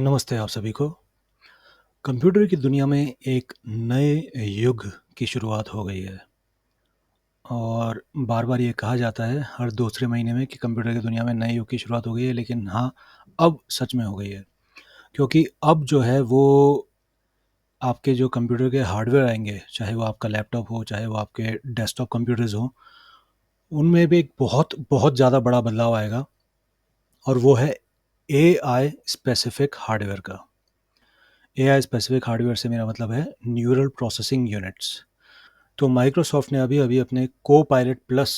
नमस्ते आप सभी को। कंप्यूटर की दुनिया में एक नए युग की शुरुआत हो गई है और बार-बार ये कहा जाता है हर दूसरे महीने में कि कंप्यूटर की दुनिया में नए युग की शुरुआत हो गई है, लेकिन हाँ, अब सच में हो गई है। क्योंकि अब जो है वो आपके जो कंप्यूटर के हार्डवेयर आएँगे, चाहे वो आपका लैपटॉप हो, चाहे वो आपके डेस्कटॉप कंप्यूटर्स हों, उनमें भी एक बहुत, बहुत ज़्यादा बड़ा बदलाव आएगा और वो है एआई स्पेसिफिक हार्डवेयर का। एआई स्पेसिफिक हार्डवेयर से मेरा मतलब है न्यूरल प्रोसेसिंग यूनिट्स। तो माइक्रोसॉफ्ट ने अभी-अभी अपने कोपायलट प्लस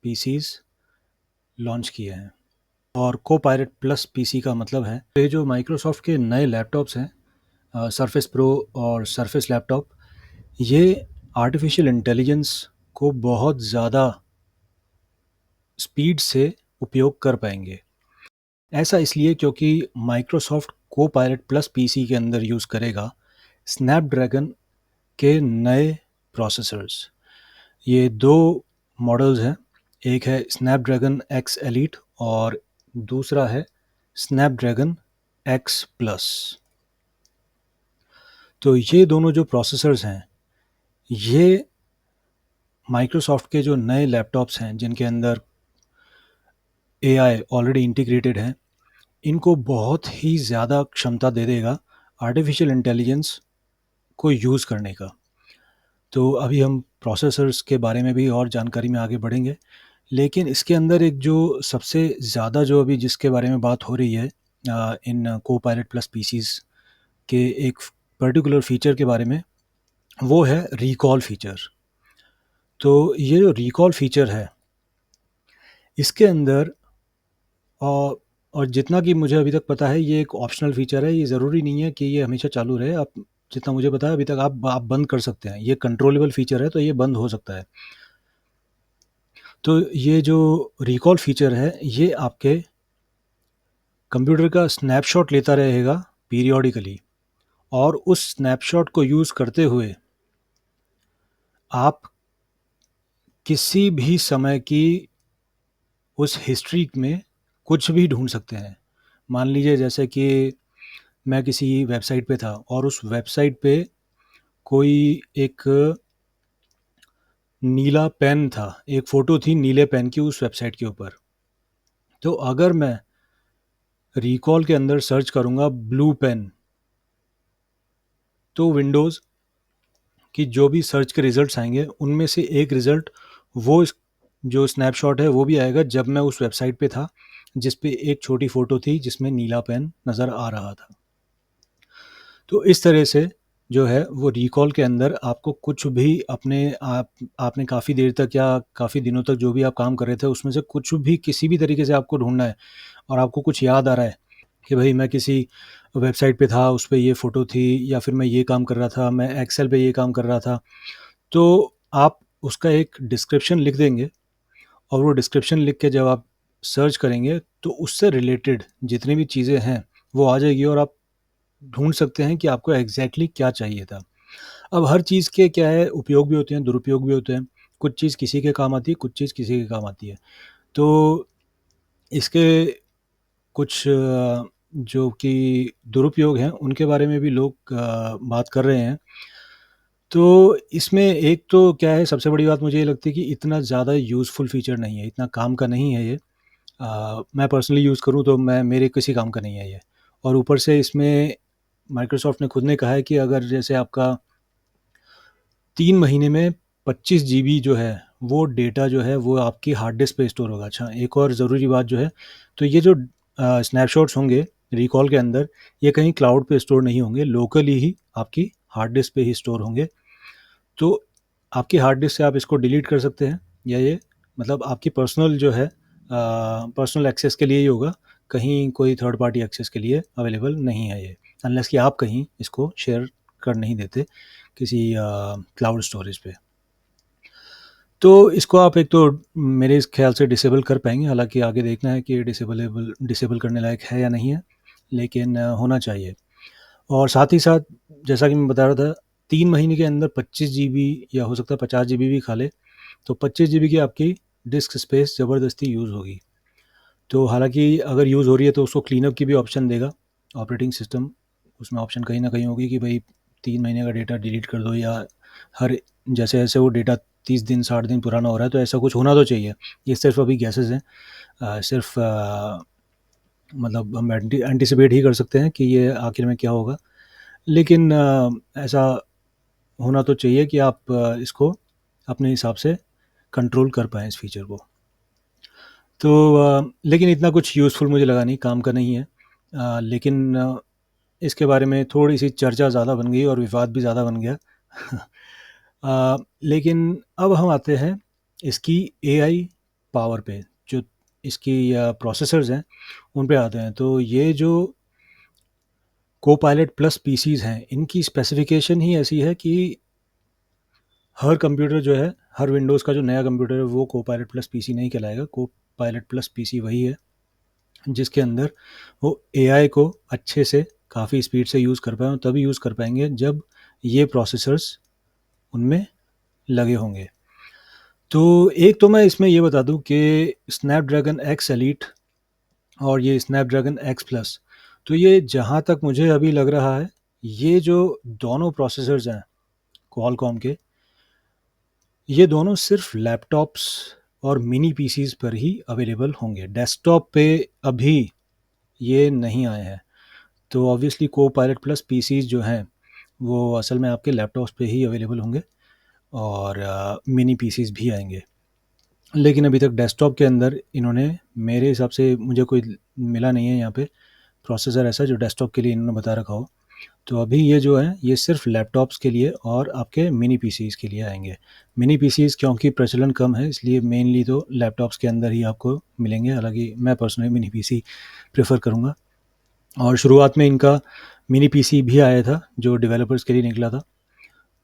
पीसीज़ लॉन्च किए हैं और कोपायलट प्लस पीसी का मतलब है ये जो माइक्रोसॉफ्ट के नए लैपटॉप्स हैं सरफेस प्रो और सरफेस लैपटॉप, ये आर्टिफिशियल इंटेलिजेंस को बहुत ज़्यादा स्पीड से उपयोग कर पाएँगे। ऐसा इसलिए क्योंकि माइक्रोसॉफ्ट कोपायलट प्लस पीसी के अंदर यूज़ करेगा स्नैपड्रैगन के नए प्रोसेसर्स। ये 2 मॉडल्स हैं, एक है स्नैपड्रैगन एक्स एलीट और दूसरा है स्नैपड्रैगन एक्स प्लस। तो ये दोनों जो प्रोसेसर्स हैं, ये माइक्रोसॉफ्ट के जो नए लैपटॉप्स हैं, जिनके अंदर एआई ऑलरेडी इंटीग्रेटेड है, इनको बहुत ही ज़्यादा क्षमता दे देगा आर्टिफिशियल इंटेलिजेंस को यूज़ करने का। तो अभी हम प्रोसेसर्स के बारे में भी और जानकारी में आगे बढ़ेंगे। लेकिन इसके अंदर एक जो सबसे ज़्यादा जो अभी जिसके बारे में बात हो रही है इन कोपायलट प्लस पीसीज़ के एक पर्टिकुलर फीचर के बारे में, वो है रिकॉल फीचर। तो ये जो रिकॉल फीचर है, इसके अंदर और जितना कि मुझे अभी तक पता है ये एक ऑप्शनल फीचर है, ये ज़रूरी नहीं है कि ये हमेशा चालू रहे। आप जितना मुझे पता है अभी तक आप बंद कर सकते हैं। ये कंट्रोलेबल फीचर है तो ये बंद हो सकता है। तो ये जो रिकॉल फीचर है, ये आपके कंप्यूटर का स्नैपशॉट लेता रहेगा पीरियोडिकली और उस स्नैपशॉट को यूज़ करते हुए आप किसी भी समय की उस हिस्ट्री में कुछ भी ढूँढ सकते हैं। मान लीजिए जैसे कि मैं किसी वेबसाइट पे था और उस वेबसाइट पे कोई एक नीला पेन था, एक फ़ोटो थी नीले पेन की उस वेबसाइट के ऊपर। तो अगर मैं रिकॉल के अंदर सर्च करूँगा ब्लू पेन, तो विंडोज़ कि जो भी सर्च के रिज़ल्ट्स आएँगे, उनमें से एक रिज़ल्ट वो इस जो स्नैपशॉट है, वो भी आएगा जब मैं उस वेबसाइट पे था, जिस पे एक छोटी फ़ोटो थी, जिसमें नीला पेन नज़र आ रहा था। तो इस तरह से जो है, वो रिकॉल के अंदर आपको कुछ भी अपने आपने काफ़ी देर तक या काफ़ी दिनों तक जो भी आप काम कर रहे थे, उसमें से कुछ भी किसी भी तरीके से आपको ढूँढना है और आपको कुछ याद आ रहा है कि भई मैं किसी वेबसाइट पे था, उस पे ये फ़ोटो थी या फिर मैं ये काम कर रहा था, मैं एक्सेल पे ये काम कर रहा था। तो आप उसका एक डिस्क्रिप्शन लिख देंगे और वो डिस्क्रिप्शन लिख के जब आप सर्च करेंगे, तो उससे रिलेटेड जितनी भी चीज़ें हैं, वो आ जाएगी और आप ढूँढ सकते हैं कि आपको एग्ज़ैक्टली क्या चाहिए था। अब हर चीज़ के क्या है उपयोग भी होते हैं, दुरुपयोग भी होते हैं। कुछ चीज़ किसी के काम आती है, कुछ चीज़ किसी के काम आती है। तो इसके कुछ जो कि दुरुपयोग हैं, उनके बारे में भी लोग बात कर रहे हैं। तो इसमें एक तो क्या है सबसे बड़ी बात मुझे ये लगती है कि इतना ज़्यादा यूज़फुल फ़ीचर नहीं है, इतना काम का नहीं है ये। मैं पर्सनली यूज़ करूँ तो मैं मेरे किसी काम का नहीं है ये। और ऊपर से इसमें माइक्रोसॉफ्ट ने खुद ने कहा है कि अगर जैसे आपका 3 महीने में 25 जीबी जो है, वो डेटा जो है वो आपकी हार्ड डिस्क पे स्टोर होगा। अच्छा, एक और ज़रूरी बात जो है, तो ये जो स्नैपशॉट्स होंगे रिकॉल के अंदर, ये कहीं क्लाउड पे स्टोर नहीं होंगे, लोकली ही आपकी हार्ड डिस्क पे ही स्टोर होंगे। तो आपकी हार्ड डिस्क से आप इसको डिलीट कर सकते हैं या ये मतलब आपकी पर्सनल जो है पर्सनल एक्सेस के लिए ही होगा, कहीं कोई थर्ड पार्टी एक्सेस के लिए अवेलेबल नहीं है ये, अनलेस कि आप कहीं इसको शेयर कर नहीं देते किसी क्लाउड स्टोरेज पे। तो इसको आप एक तो मेरे इस ख्याल से डिसेबल कर पाएँगे, हालाँकि आगे देखना है कि ये डिसेबल करने लायक है या नहीं है, लेकिन होना चाहिए। और साथ ही साथ जैसा कि मैं बता रहा था 3 महीने के अंदर 25 जीबी या हो सकता है 50 जीबी भी खा ले, तो 25 जीबी की आपकी डिस्क स्पेस ज़बरदस्ती यूज़ होगी। तो हालाँकि अगर यूज़ हो रही है तो उसको क्लीनअप की भी ऑप्शन देगा, ऑपरेटिंग सिस्टम उसमें ऑप्शन कहीं ना कहीं होगी कि भाई 3 महीने का डेटा डिलीट कर दो, या हर जैसे जैसे वो डेटा 30 दिन 60 दिन पुराना हो रहा है, तो ऐसा कुछ होना तो चाहिए। ये सिर्फ अभी गैसेस हैं, सिर्फ मतलब हम एंटिसिपेट ही कर सकते हैं कि ये आखिर में क्या होगा। लेकिन ऐसा होना तो चाहिए कि आप इसको अपने हिसाब से कंट्रोल कर पाएँ इस फीचर को। तो लेकिन इतना कुछ यूज़फुल मुझे लगा नहीं, काम का नहीं है। लेकिन इसके बारे में थोड़ी-सी चर्चा ज़्यादा बन गई और विवाद भी ज़्यादा बन गया। लेकिन अब हम आते हैं इसकी एआई पावर पे, जो इसकी प्रोसेसर्स हैं, उन पे आते हैं। तो ये जो कोपायलट प्लस पीसीज़ हैं, इनकी स्पेसिफ़िकेशन ही ऐसी है कि हर कंप्यूटर जो है, हर विंडोज़ का जो नया कंप्यूटर है, वो कोपायलट प्लस पीसी नहीं कहलाएगा। कोपायलट प्लस पीसी वही है जिसके अंदर वो एआई को अच्छे से काफ़ी स्पीड से यूज़ कर पाएँ, और तभी यूज़ कर पाएंगे जब ये प्रोसेसर्स उनमें लगे होंगे। तो एक तो मैं इसमें ये बता दूं कि स्नैपड्रैगन एक्स एलीट और ये स्नैपड्रैगन एक्स प्लस, तो ये जहाँ तक मुझे अभी लग रहा है, ये जो दोनों प्रोसेसर्स हैं क्वालकॉम के, ये दोनों सिर्फ लैपटॉप्स और मिनी पीसीज पर ही अवेलेबल होंगे। डेस्कटॉप पे अभी ये नहीं आए हैं। तो ऑब्वियसली को पायलट प्लस पीसीज जो हैं, वो असल में आपके लैपटॉप्स पे ही अवेलेबल होंगे, और मिनी पीसीज भी आएंगे। लेकिन अभी तक डेस्कटॉप के अंदर इन्होंने, मेरे हिसाब से मुझे कोई मिला नहीं है यहाँ पे प्रोसेसर ऐसा जो डेस्कटॉप के लिए इन्होंने बता रखा हो। तो अभी ये जो है, ये सिर्फ लैपटॉप्स के लिए और आपके मिनी पीसीज के लिए आएंगे। मिनी पीसीज क्योंकि प्रचलन कम है, इसलिए मेनली तो लैपटॉप्स के अंदर ही आपको मिलेंगे। हालांकि मैं पर्सनली मिनी पीसी प्रेफर करूँगा। और शुरुआत में इनका मिनी पीसी भी आया था जो डेवलपर्स के लिए निकला था,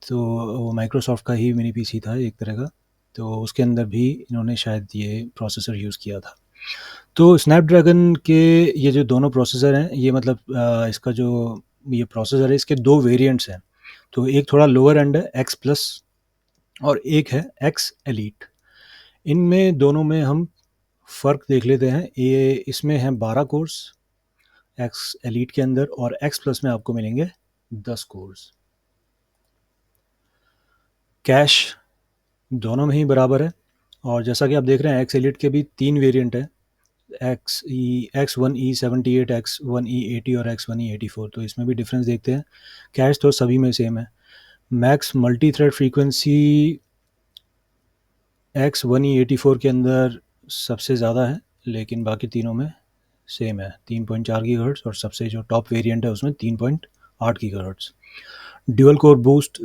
तो वो माइक्रोसॉफ्ट का ही मिनी पीसी था एक तरह का। तो उसके अंदर भी इन्होंने शायद ये प्रोसेसर यूज़ किया था। तो स्नैपड्रैगन के ये जो दोनों प्रोसेसर हैं, ये मतलब इसका जो ये प्रोसेसर है, इसके दो वेरिएंट्स हैं। तो एक थोड़ा लोअर एंड है एक्स प्लस, और एक है एक्स एलीट। इनमें दोनों में हम फ़र्क देख लेते हैं। ये इसमें हैं 12 कोर्स एक्स एलीट के अंदर, और एक्स प्लस में आपको मिलेंगे 10 कोर्स। कैश दोनों में ही बराबर है। और जैसा कि आप देख रहे हैं, एक्स एलीट के भी 3 वेरिएंट है, X1E78, X1E80 और X1E84। तो इसमें भी डिफरेंस देखते हैं। कैश तो सभी में सेम है। Max multi thread frequency X1E84 के अंदर सबसे ज़्यादा है, लेकिन बाकी तीनों में सेम है, 3.4 गीगाहर्ट्ज़, और सबसे जो टॉप वेरिएंट है उसमें 3.8 गीगाहर्ट्ज़। ड्यूअल कोर बूस्ट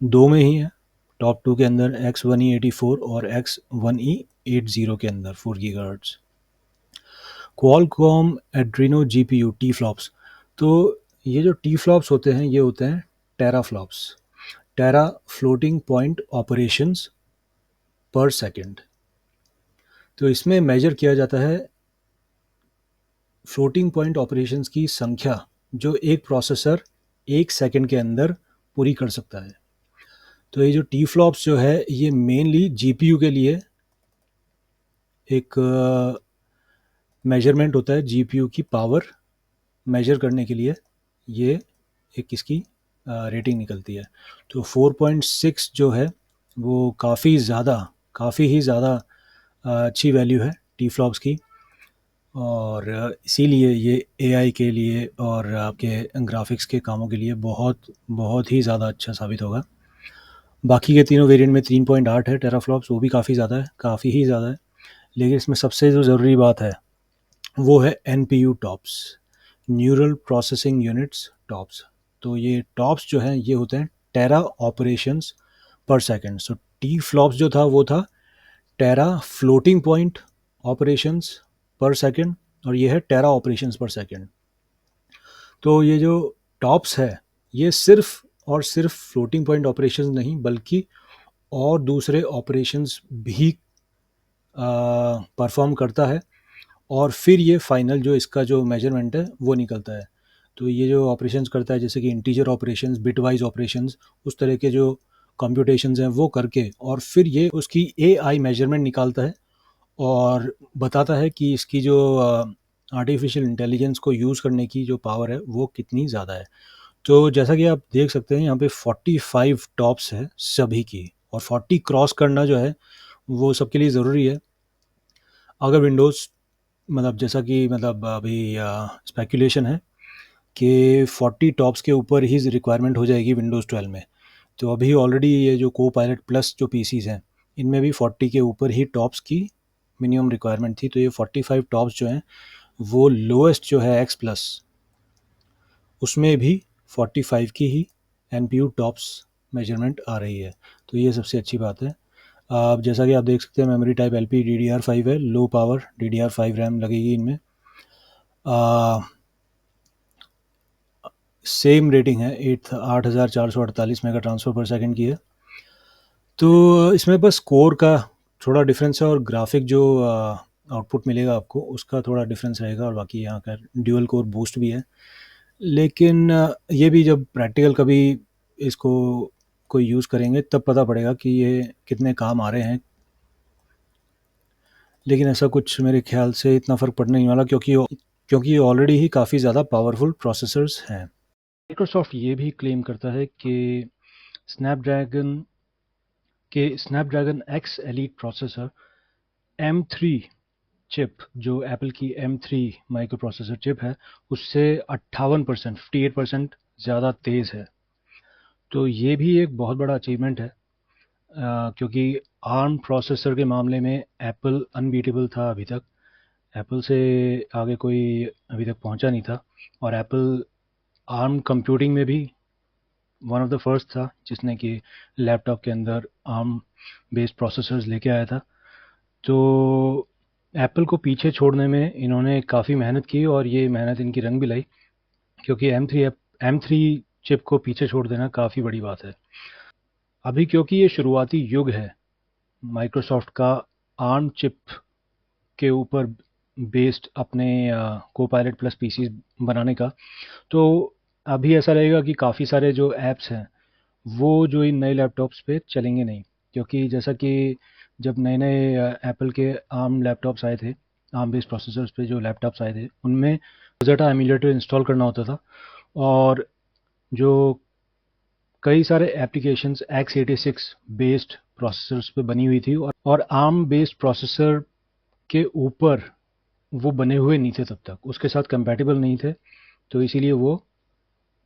दो में ही है, टॉप 2 के अंदर X1E84 और X1E80 के अंदर 4 gigahertz. Qualcomm Adreno GPU T flops. तो ये जो टी फ्लॉप्स होते हैं, ये होते हैं टेरा फ्लॉप्स, टेरा फ्लोटिंग पॉइंट ऑपरेशंस पर सेकंड। तो इसमें मेजर किया जाता है फ्लोटिंग पॉइंट ऑपरेशंस की संख्या जो एक प्रोसेसर एक सेकंड के अंदर पूरी कर सकता है। तो ये जो टी फ्लॉप्स जो है, ये मेनली जीपीयू के लिए एक मेजरमेंट होता है। जीपीयू की पावर मेजर करने के लिए ये एक इसकी रेटिंग निकलती है। तो 4.6 जो है, वो काफ़ी ही ज़्यादा अच्छी वैल्यू है टी फ्लॉप्स की। और इसीलिए ये एआई के लिए और आपके ग्राफिक्स के कामों के लिए बहुत बहुत ही ज़्यादा अच्छा साबित होगा। बाकी के तीनों वेरिएंट में 3.8 है टेराफ्लॉप्स, वो भी काफ़ी ज़्यादा है, काफ़ी ही ज़्यादा है। लेकिन इसमें सबसे जो ज़रूरी बात है, वो है NPU tops, neural processing units tops. तो ये टॉप्स जो हैं, ये होते हैं टेरा ऑपरेशंस पर सेकंड। सो टी फ्लॉप्स जो था, वो था टेरा फ्लोटिंग पॉइंट ऑपरेशंस पर सेकंड, और ये है टेरा ऑपरेशंस पर सेकंड। तो ये जो टॉप्स है, ये सिर्फ और सिर्फ फ्लोटिंग पॉइंट ऑपरेशंस नहीं, बल्कि और दूसरे ऑपरेशंस भी परफॉर्म करता है, और फिर ये फाइनल जो इसका जो मेजरमेंट है वो निकलता है। तो ये जो ऑपरेशंस करता है, जैसे कि इंटीजर ऑपरेशंस, बिटवाइज ऑपरेशंस, उस तरह के जो कंप्यूटेशंस हैं वो करके, और फिर ये उसकी एआई मेजरमेंट निकालता है और बताता है कि इसकी जो आर्टिफिशियल इंटेलिजेंस को यूज़ करने की जो पावर है वो कितनी ज़्यादा है। तो जैसा कि आप देख सकते हैं यहाँ पे 45 टॉप्स है सभी की, और 40 क्रॉस करना जो है वो सबके लिए ज़रूरी है। अगर विंडोज़ मतलब जैसा कि मतलब अभी स्पेकुलेशन है कि 40 टॉप्स के ऊपर ही रिक्वायरमेंट हो जाएगी विंडोज़ 12 में। तो अभी ऑलरेडी ये जो को पायलट प्लस जो पीसीज हैं इनमें भी 40 के ऊपर ही टॉप्स की मिनिमम रिक्वायरमेंट थी। तो ये 45 टॉप्स जो हैं वो लोएस्ट जो है एक्स प्लस उसमें भी 45 की ही एनपीयू टॉप्स मेजरमेंट आ रही है। तो ये सबसे अच्छी बात है। अब जैसा कि आप देख सकते हैं मेमोरी टाइप एलपी DDR5 है, लो पावर DDR5 रैम लगेगी इनमें। सेम रेटिंग है 8448 मेगा ट्रांसफ़र पर सेकंड की है। तो इसमें बस कोर का थोड़ा डिफरेंस है और ग्राफिक जो आउटपुट मिलेगा आपको उसका थोड़ा डिफरेंस रहेगा, और बाकी यहाँ का ड्यूअल कोर बूस्ट भी है। लेकिन ये भी जब प्रैक्टिकल कभी इसको कोई यूज़ करेंगे तब पता पड़ेगा कि ये कितने काम आ रहे हैं। लेकिन ऐसा कुछ मेरे ख्याल से इतना फ़र्क पड़ने नहीं वाला, क्योंकि ये ऑलरेडी ही काफ़ी ज़्यादा पावरफुल प्रोसेसर्स हैं। माइक्रोसॉफ्ट ये भी क्लेम करता है कि Snapdragon Snapdragon x elite processor M3 chip, जो एप्पल की M3 माइक्रो प्रोसेसर चिप है, उससे 58% 58% ज़्यादा तेज़ है। तो ये भी एक बहुत बड़ा अचीवमेंट है, क्योंकि आर्म प्रोसेसर के मामले में एप्पल अनबीटेबल था अभी तक। एप्पल से आगे कोई अभी तक पहुंचा नहीं था, और एप्पल आर्म कंप्यूटिंग में भी वन ऑफ द फर्स्ट था जिसने कि लैपटॉप के अंदर आर्म बेस्ड प्रोसेसर्स लेके आया था। तो एप्पल को पीछे छोड़ने में इन्होंने काफ़ी मेहनत की, और ये मेहनत इनकी रंग भी लाई, क्योंकि M3 चिप को पीछे छोड़ देना काफ़ी बड़ी बात है अभी, क्योंकि ये शुरुआती युग है माइक्रोसॉफ्ट का आर्म चिप के ऊपर बेस्ड अपने कोपायलट प्लस पीसी बनाने का। तो अभी ऐसा रहेगा कि काफ़ी सारे जो ऐप्स हैं वो जो इन नए लैपटॉप्स पे चलेंगे नहीं, क्योंकि जैसा कि जब नए नए एप्पल के आर्म लैपटॉप्स आए थे, आर्म बेस्ड प्रोसेसर्स पे जो लैपटॉप्स आए थे उनमें रोज़ेटा एमुलेटर इंस्टॉल करना होता था, और जो कई सारे एप्लीकेशंस x86 बेस्ड प्रोसेसर्स पे बनी हुई थी, और आर्म बेस्ड प्रोसेसर के ऊपर वो बने हुए नहीं थे तब तक, उसके साथ कंपैटिबल नहीं थे। तो इसीलिए वो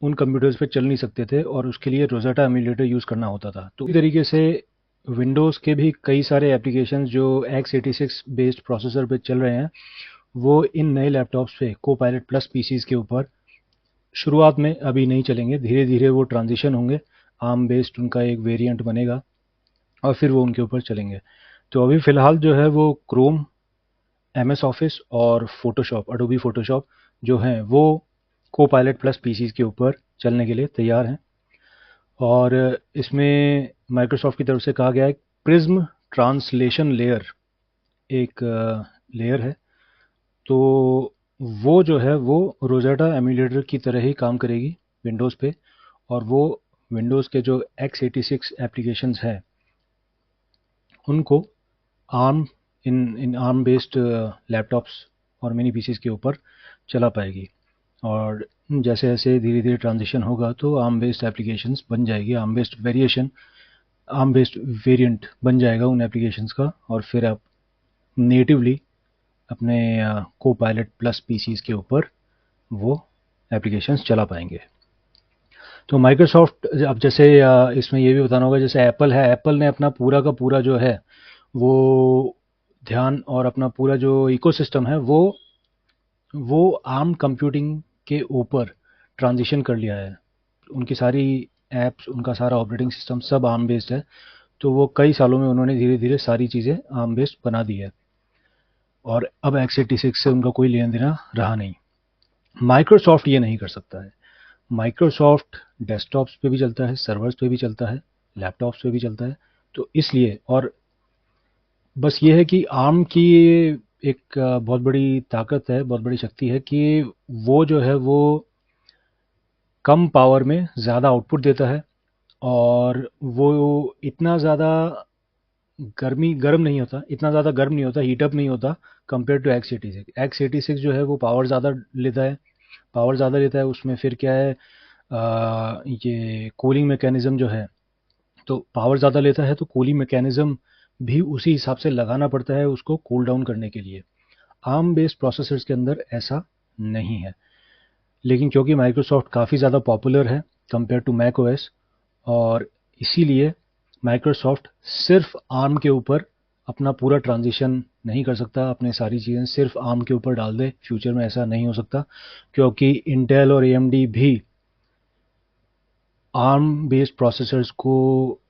उन कंप्यूटर्स पे चल नहीं सकते थे, और उसके लिए रोज़ेटा एमुलेटर यूज़ करना होता था। तो इसी तरीके से विंडोज़ के भी कई सारे एप्लीकेशंस जो x86 बेस्ड प्रोसेसर पे चल रहे हैं वो इन नए लैपटॉप्स पे कोपायलट प्लस पीसीज के ऊपर शुरुआत में अभी नहीं चलेंगे। धीरे धीरे वो ट्रांजिशन होंगे, आर्म बेस्ड उनका एक वेरिएंट बनेगा और फिर वो उनके ऊपर चलेंगे। तो अभी फ़िलहाल जो है वो क्रोम, MS ऑफिस और फ़ोटोशॉप, एडोबी फ़ोटोशॉप जो हैं वो कोपायलट प्लस पीसीज के ऊपर चलने के लिए तैयार हैं। और इसमें माइक्रोसॉफ्ट की तरफ से कहा गया है प्रिज्म ट्रांसलेशन लेयर एक लेयर है, तो वो जो है वो रोज़ेटा एमुलेटर की तरह ही काम करेगी विंडोज़ पे, और वो विंडोज़ के जो x86 एप्लीकेशंस हैं उनको आर्म इन आर्म बेस्ड लैपटॉप्स और मिनी पीसीज के ऊपर चला पाएगी। और जैसे जैसे धीरे धीरे ट्रांजिशन होगा तो आर्म बेस्ड एप्लीकेशंस बन जाएगी, आर्म बेस्ड वेरिएंट बन जाएगा उन एप्लीकेशंस का, और फिर आप नेटिवली अपने को पायलट प्लस पीसीज के ऊपर वो एप्लीकेशंस चला पाएंगे। तो माइक्रोसॉफ्ट, अब जैसे इसमें ये भी बताना होगा, जैसे एप्पल है, एप्पल ने अपना पूरा का पूरा जो है वो ध्यान और अपना पूरा जो इकोसिस्टम है वो आर्म कंप्यूटिंग के ऊपर ट्रांजिशन कर लिया है। उनकी सारी ऐप्स, उनका सारा ऑपरेटिंग सिस्टम सब आर्म बेस्ड है। तो वो कई सालों में उन्होंने धीरे धीरे सारी चीज़ें आर्म बेस्ड बना दी है, और अब x86 से उनका कोई लेना देना रहा नहीं। माइक्रोसॉफ्ट ये नहीं कर सकता है। माइक्रोसॉफ्ट डेस्कटॉप्स पे भी चलता है, सर्वर्स पे भी चलता है, लैपटॉप्स पे भी चलता है। तो इसलिए, और बस ये है कि आर्म की एक बहुत बड़ी ताकत है, बहुत बड़ी शक्ति है कि वो जो है वो कम पावर में ज़्यादा आउटपुट देता है, और वो इतना ज़्यादा गर्म नहीं होता, इतना ज़्यादा गर्म नहीं होता, हीट अप नहीं होता कंपेयर टू x86 जो है वो पावर ज़्यादा लेता है। उसमें फिर क्या है, ये कूलिंग मैकेनिज़्म जो है, तो पावर ज़्यादा लेता है तो कूलिंग मैकेनिज़्म भी उसी हिसाब से लगाना पड़ता है उसको कूल डाउन करने के लिए। आर्म बेस्ड प्रोसेसर्स के अंदर ऐसा नहीं है। लेकिन क्योंकि माइक्रोसॉफ्ट काफ़ी ज़्यादा पॉपुलर है कंपेयर टू मैक ओएस, और इसीलिए माइक्रोसॉफ्ट सिर्फ आर्म के ऊपर अपना पूरा ट्रांजिशन नहीं कर सकता, अपने सारी चीज़ें सिर्फ आर्म के ऊपर डाल दे। फ्यूचर में ऐसा नहीं हो सकता, क्योंकि इंटेल और एएमडी भी आर्म बेस्ड प्रोसेसर्स को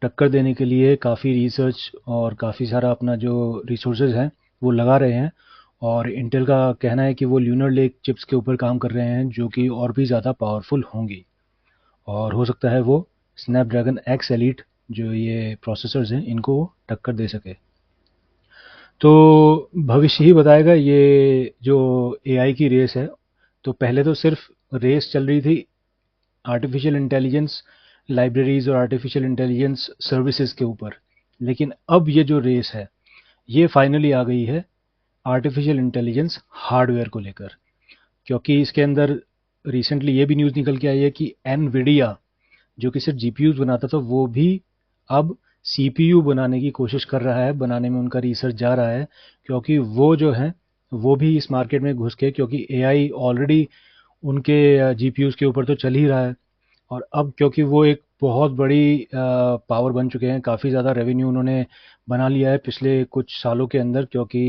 टक्कर देने के लिए काफ़ी रिसर्च और काफ़ी सारा अपना जो रिसोर्सेज हैं वो लगा रहे हैं। और इंटेल का कहना है कि वो ल्यूनर लेक चिप्स के ऊपर काम कर रहे हैं, जो कि और भी ज़्यादा पावरफुल होंगी, और हो सकता है वो स्नैपड्रैगन एक्स एलीट जो ये प्रोसेसर्स हैं इनको टक्कर दे सके। तो भविष्य ही बताएगा ये जो एआई की रेस है। तो पहले तो सिर्फ रेस चल रही थी आर्टिफिशियल इंटेलिजेंस लाइब्रेरीज और आर्टिफिशियल इंटेलिजेंस सर्विसेज के ऊपर, लेकिन अब ये जो रेस है ये फाइनली आ गई है आर्टिफिशियल इंटेलिजेंस हार्डवेयर को लेकर। क्योंकि इसके अंदर रिसेंटली ये भी न्यूज़ निकल के आई है कि एनवीडिया जो कि सिर्फ जीपीयूज बनाता था, वो भी अब सीपीयू बनाने की कोशिश कर रहा है, बनाने में उनका रिसर्च जा रहा है। क्योंकि वो जो है वो भी इस मार्केट में घुस के, क्योंकि एआई ऑलरेडी उनके जीपीयूज के ऊपर तो चल ही रहा है, और अब क्योंकि वो एक बहुत बड़ी पावर बन चुके हैं, काफ़ी ज़्यादा रेवेन्यू उन्होंने बना लिया है पिछले कुछ सालों के अंदर, क्योंकि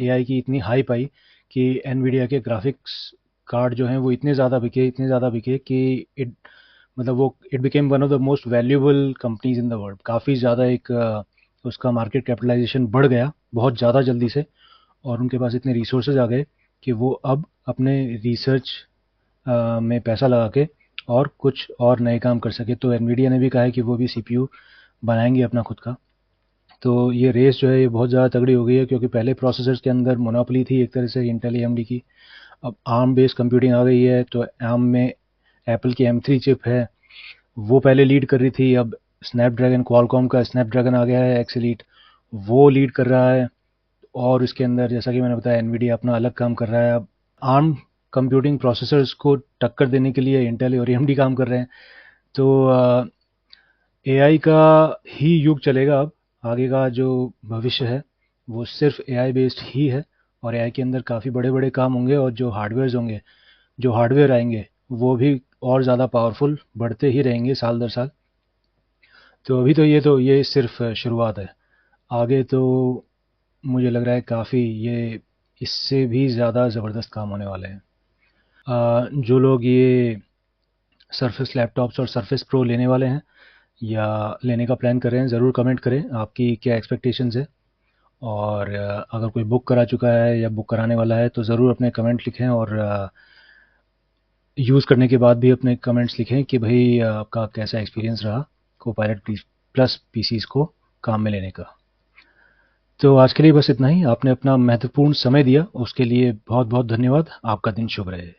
एआई की इतनी हाइप आई कि एनवीडिया के ग्राफिक्स कार्ड जो हैं वो इतने ज़्यादा बिके कि इट मतलब वो it became one of the most valuable companies in the world. काफ़ी ज़्यादा एक उसका मार्केट कैपिटलाइजेशन बढ़ गया बहुत ज़्यादा जल्दी से, और उनके पास इतने रिसोर्सेज आ गए कि वो अब अपने रिसर्च में पैसा लगा के और कुछ और नए काम कर सके। तो एनवीडिया ने भी कहा है कि वो भी सीपीयू बनाएंगे अपना खुद का। तो ये रेस जो है ये बहुत ज़्यादा तगड़ी हो गई है, क्योंकि पहले प्रोसेसर्स के अंदर मोनोपोली थी एक तरह से इंटेल एएमडी की। अब आर्म बेस्ड कंप्यूटिंग आ गई है, तो आर्म में एप्पल की M3 चिप है, वो पहले लीड कर रही थी। अब स्नैपड्रैगन क्वालकॉम का स्नैपड्रैगन आ गया है एक्स एलीट, वो लीड कर रहा है। और इसके अंदर जैसा कि मैंने बताया एनवीडिया अपना अलग काम कर रहा है। अब आर्म कंप्यूटिंग प्रोसेसर्स को टक्कर देने के लिए इंटेल और एएमडी काम कर रहे हैं। तो एआई का ही युग चलेगा अब। आगे का जो भविष्य है वो सिर्फ एआई बेस्ड ही है, और एआई के अंदर काफ़ी बड़े बड़े काम होंगे, और जो हार्डवेयर आएंगे वो भी और ज़्यादा पावरफुल बढ़ते ही रहेंगे साल दर साल। तो अभी तो ये सिर्फ शुरुआत है। आगे तो मुझे लग रहा है काफ़ी ये इससे भी ज़्यादा ज़बरदस्त काम होने वाले हैं। जो लोग ये सरफेस लैपटॉप्स और सरफेस प्रो लेने वाले हैं या लेने का प्लान कर रहे हैं, ज़रूर कमेंट करें आपकी क्या एक्सपेक्टेशंस है। और अगर कोई बुक करा चुका है या बुक कराने वाला है तो ज़रूर अपने कमेंट लिखें, और यूज़ करने के बाद भी अपने कमेंट्स लिखें कि भाई आपका कैसा एक्सपीरियंस रहा कोपायलट प्लस पीसीज को काम में लेने का। तो आज के लिए बस इतना ही। आपने अपना महत्वपूर्ण समय दिया उसके लिए बहुत बहुत धन्यवाद। आपका दिन शुभ रहे।